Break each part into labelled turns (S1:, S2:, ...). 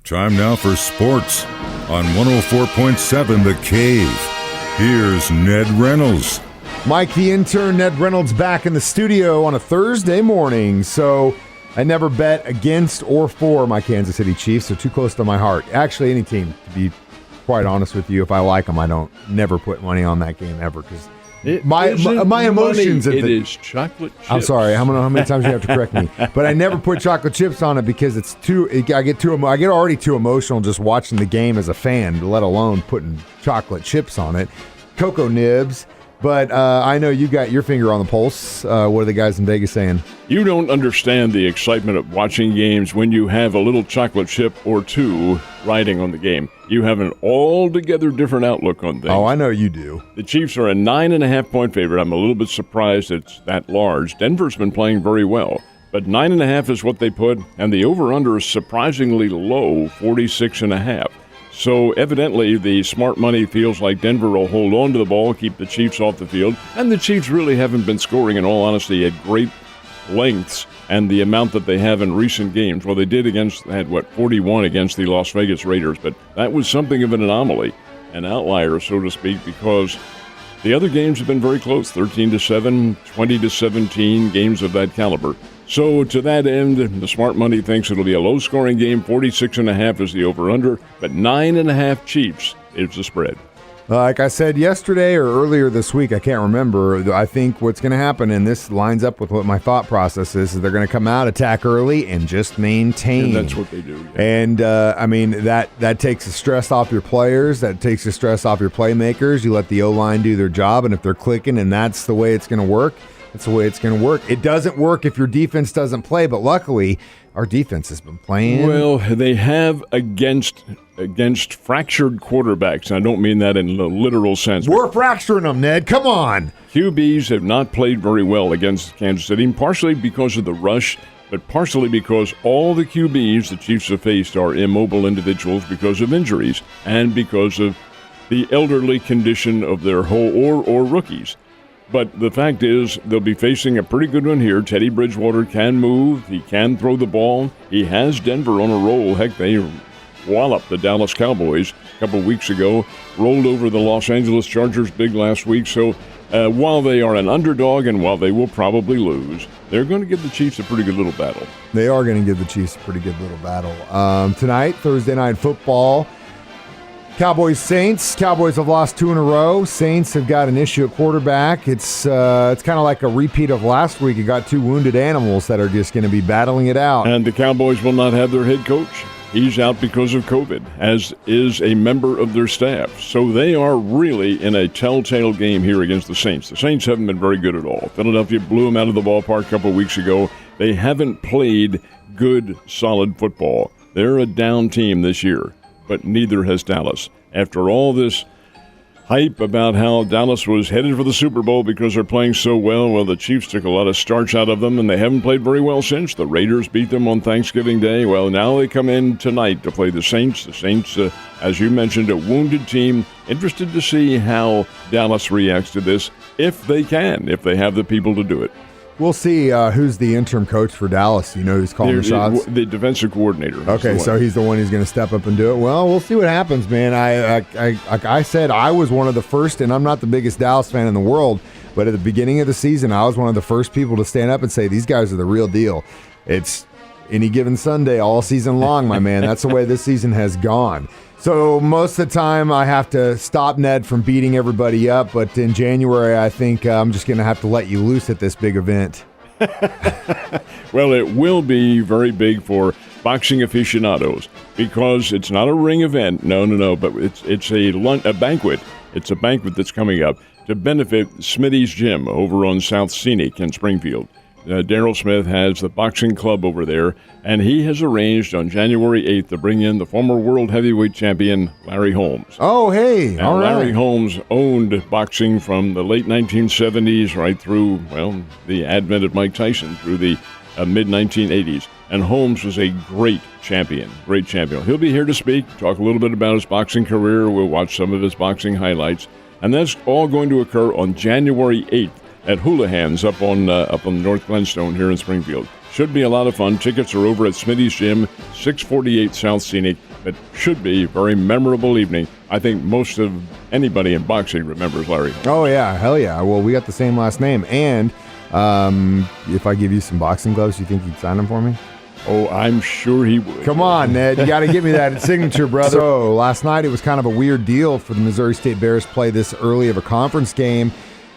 S1: Time now for sports on 104.7 The Cave. Here's Ned Reynolds.
S2: Mike, the intern, Ned Reynolds, back in the studio on a Thursday morning. So I never bet against or for my Kansas City Chiefs. They're too close to my heart. Actually, any team, to be quite honest with you. If I like them, I don't never put money on that game ever because my emotions.
S3: It is chocolate chips.
S2: I'm sorry. I don't know how many times you have to correct me, but I never put chocolate chips on it because it's too. I get already too emotional just watching the game as a fan, let alone putting chocolate chips on it. Cocoa nibs. But I know you got your finger on the pulse. What are the guys in Vegas saying?
S3: You don't understand the excitement of watching games when you have a little chocolate chip or two riding on the game. You have an altogether different outlook on things.
S2: Oh, I know you do.
S3: The Chiefs are a 9.5-point favorite. I'm a little bit surprised it's that large. Denver's been playing very well, but 9.5 is what they put, and the over-under is surprisingly low, 46.5. So evidently the smart money feels like Denver will hold on to the ball, keep the Chiefs off the field, and the Chiefs really haven't been scoring, in all honesty, at great lengths and the amount that they have in recent games. Well, they did had 41 against the Las Vegas Raiders, but that was something of an anomaly, an outlier, so to speak, because the other games have been very close, 13-7, 20-17, games of that caliber. So to that end, the smart money thinks it'll be a low-scoring game. 46.5 is the over-under, but 9.5 Chiefs is the spread.
S2: Like I said yesterday or earlier this week, I can't remember. I think what's going to happen, and this lines up with what my thought process is they're going to come out, attack early, and just maintain.
S3: And that's what they do. Yeah.
S2: And, I mean, that takes the stress off your players. That takes the stress off your playmakers. You let the O-line do their job, and if they're clicking, and that's the way it's going to work, that's the way it's going to work. It doesn't work if your defense doesn't play, but luckily our defense has been playing.
S3: Well, they have against fractured quarterbacks. And I don't mean that in the literal sense.
S2: We're fracturing them, Ned. Come on.
S3: QBs have not played very well against Kansas City, partially because of the rush, but partially because all the QBs the Chiefs have faced are immobile individuals because of injuries and because of the elderly condition of their or rookies. But the fact is, they'll be facing a pretty good one here. Teddy Bridgewater can move. He can throw the ball. He has Denver on a roll. Heck, they walloped the Dallas Cowboys a couple weeks ago, rolled over the Los Angeles Chargers big last week. So while they are an underdog and while they will probably lose, they're going to give the Chiefs a pretty good little battle.
S2: They are going to give the Chiefs a pretty good little battle. Tonight, Thursday Night Football, Cowboys-Saints. Cowboys have lost 2 in a row. Saints have got an issue at quarterback. It's kind of like a repeat of last week. You got 2 wounded animals that are just going to be battling it out.
S3: And the Cowboys will not have their head coach. He's out because of COVID, as is a member of their staff. So they are really in a telltale game here against the Saints. The Saints haven't been very good at all. Philadelphia blew them out of the ballpark a couple weeks ago. They haven't played good, solid football. They're a down team this year, but neither has Dallas. After all this hype about how Dallas was headed for the Super Bowl because they're playing so well, the Chiefs took a lot of starch out of them, and they haven't played very well since. The Raiders beat them on Thanksgiving Day. Well, now they come in tonight to play the Saints. The Saints, as you mentioned, a wounded team. Interested to see how Dallas reacts to this, if they can, if they have the people to do it.
S2: We'll see who's the interim coach for Dallas. You know who's calling the shots?
S3: The defensive coordinator.
S2: Okay, so he's the one who's going to step up and do it. Well, we'll see what happens, man. Like I said, I was one of the first, and I'm not the biggest Dallas fan in the world, but at the beginning of the season, I was one of the first people to stand up and say, these guys are the real deal. It's any given Sunday all season long, my man. That's the way this season has gone. So most of the time I have to stop Ned from beating everybody up, but in January I think I'm just going to have to let you loose at this big event.
S3: Well, it will be very big for boxing aficionados because it's not a ring event. No, but it's a banquet. It's a banquet that's coming up to benefit Smitty's Gym over on South Scenic in Springfield. Daryl Smith has the boxing club over there, and he has arranged on January 8th to bring in the former world heavyweight champion, Larry Holmes.
S2: Oh, hey, all right.
S3: Larry Holmes owned boxing from the late 1970s right through, the advent of Mike Tyson through the mid-1980s. And Holmes was a great champion. He'll be here to speak, talk a little bit about his boxing career. We'll watch some of his boxing highlights. And that's all going to occur on January 8th. At Houlihan's up on North Glenstone here in Springfield. Should be a lot of fun. Tickets are over at Smitty's Gym, 648 South Scenic. It should be a very memorable evening. I think most of anybody in boxing remembers Larry Holmes.
S2: Oh, yeah. Hell yeah. Well, we got the same last name. And if I give you some boxing gloves, you think you'd sign them for me?
S3: Oh, I'm sure he would.
S2: Come on, Ned. You got to give me that signature, brother. So last night it was kind of a weird deal for the Missouri State Bears to play this early of a conference game.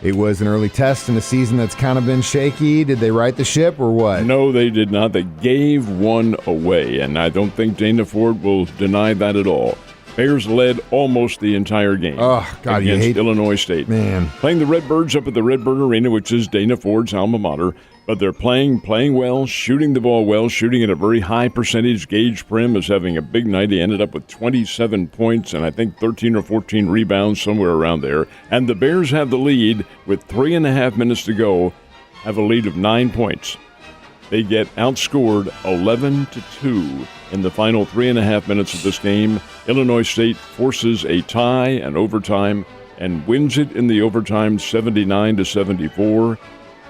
S2: It was an early test in a season that's kind of been shaky. Did they right the ship or what?
S3: No, they did not. They gave one away, and I don't think Dana Ford will deny that at all. Bears led almost the entire game against Illinois State.
S2: Man.
S3: Playing the Redbirds up at the Redbird Arena, which is Dana Ford's alma mater. But they're playing well, shooting the ball well, shooting at a very high percentage. Gage Prim is having a big night. He ended up with 27 points and I think 13 or 14 rebounds, somewhere around there. And the Bears have the lead with 3.5 minutes to go, have a lead of 9 points. They get outscored 11-2 in the final 3.5 minutes of this game. Illinois State forces a tie and overtime and wins it in the overtime 79-74.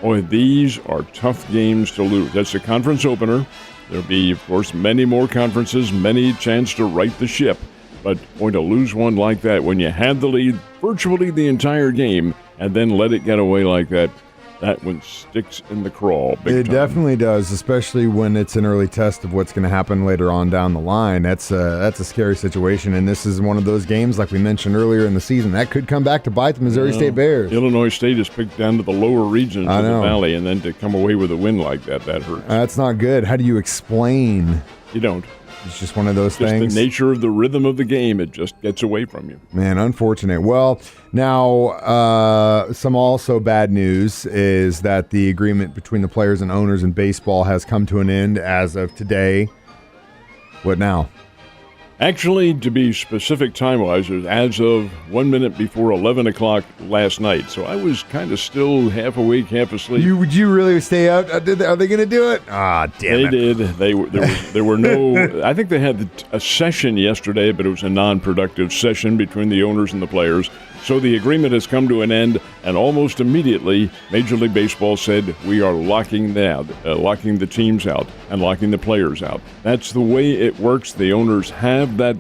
S3: Boy, these are tough games to lose. That's a conference opener. There'll be, of course, many more conferences, many chance to right the ship. But boy, to lose one like that when you had the lead virtually the entire game and then let it get away like that, that one sticks in the craw big time.
S2: Definitely does, especially when it's an early test of what's going to happen later on down the line. That's a scary situation, and this is one of those games, like we mentioned earlier in the season, that could come back to bite the Missouri State Bears.
S3: Illinois State is picked down to the lower regions of the valley, and then to come away with a win like that hurts.
S2: That's not good. How do you explain?
S3: You don't.
S2: It's just one of those things.
S3: Just the nature of the rhythm of the game. It just gets away from you.
S2: Man, unfortunate. Well, now some also bad news is that the agreement between the players and owners in baseball has come to an end as of today. What now?
S3: Actually, to be specific time-wise, it was as of 1 minute before 11 o'clock last night. So I was kind of still half awake, half asleep.
S2: Would you really stay up? Are they going to do it? Ah, damn it.
S3: They did. There were no – I think they had a session yesterday, but it was a non-productive session between the owners and the players. So the agreement has come to an end, and almost immediately, Major League Baseball said, we are locking the teams out and locking the players out. That's the way it works. The owners have that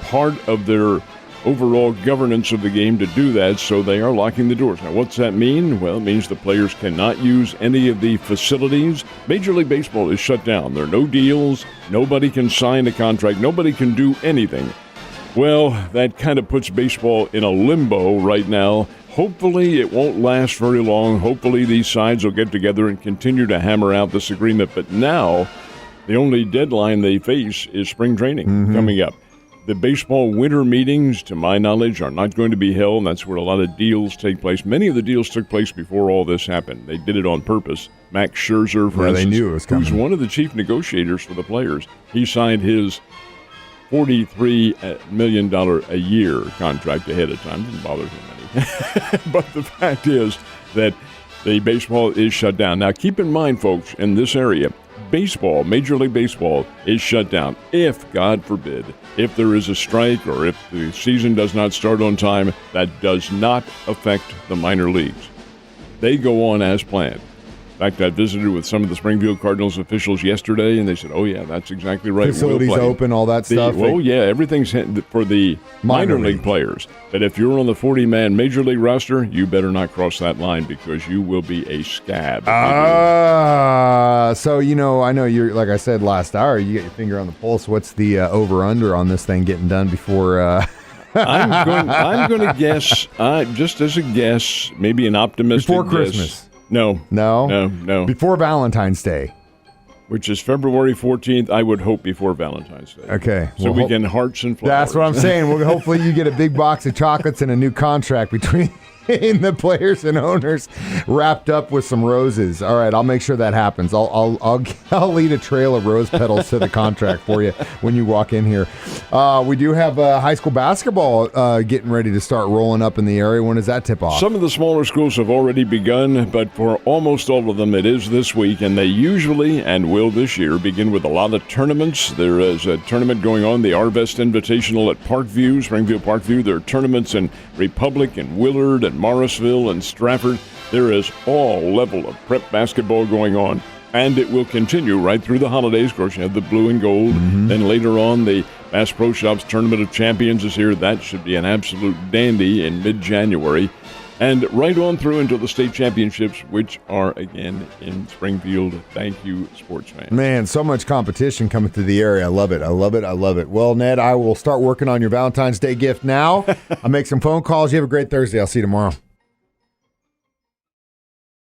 S3: part of their overall governance of the game to do that, so they are locking the doors. Now, what's that mean? Well, it means the players cannot use any of the facilities. Major League Baseball is shut down. There are no deals. Nobody can sign a contract. Nobody can do anything. Well, that kind of puts baseball in a limbo right now. Hopefully it won't last very long. Hopefully these sides will get together and continue to hammer out this agreement. But now the only deadline they face is spring training coming up. The baseball winter meetings, to my knowledge, are not going to be held, and that's where a lot of deals take place. Many of the deals took place before all this happened. They did it on purpose. Max Scherzer, for instance,
S2: they knew it was coming.
S3: Who's one of the chief negotiators for the players. He signed his $43 million a year contract ahead of time. Didn't bother him any. But the fact is that the baseball is shut down. Now, keep in mind, folks, in this area, baseball, Major League Baseball, is shut down. If, God forbid, if there is a strike or if the season does not start on time, that does not affect the minor leagues. They go on as planned. In fact, I visited with some of the Springfield Cardinals officials yesterday, and they said, oh, yeah, that's exactly right.
S2: Facilities open, all that stuff.
S3: Oh, yeah, everything's for the minor league players. But if you're on the 40-man Major League roster, you better not cross that line because you will be a scab.
S2: So, I know you're, like I said last hour, you get your finger on the pulse. What's the over-under on this thing getting done before...
S3: I'm going to guess, just as a guess, maybe an optimistic
S2: before
S3: guess.
S2: Christmas.
S3: No.
S2: Before Valentine's Day.
S3: Which is February 14th, I would hope before Valentine's Day.
S2: Okay.
S3: So we can hearts and flowers.
S2: That's what I'm saying. Well, hopefully you get a big box of chocolates and a new contract between the players and owners wrapped up with some roses. All right, I'll make sure that happens. I'll lead a trail of rose petals to the contract for you when you walk in here. We do have high school basketball getting ready to start rolling up in the area. When does that tip off?
S3: Some of the smaller schools have already begun, but for almost all of them it is this week, and they usually, and will this year, begin with a lot of tournaments. There is a tournament going on, the Arvest Invitational at Parkview, Springfield Parkview. There are tournaments in Republic and Willard and Morrisville and Stratford. There is all level of prep basketball going on. And it will continue right through the holidays. Of course, you have the blue and gold. Then later on, the Bass Pro Shops Tournament of Champions is here. That should be an absolute dandy in mid-January. And right on through into the state championships, which are, again, in Springfield. Thank you, sports fans.
S2: Man, so much competition coming to the area. I love it. I love it. I love it. Well, Ned, I will start working on your Valentine's Day gift now. I'll make some phone calls. You have a great Thursday. I'll see you tomorrow.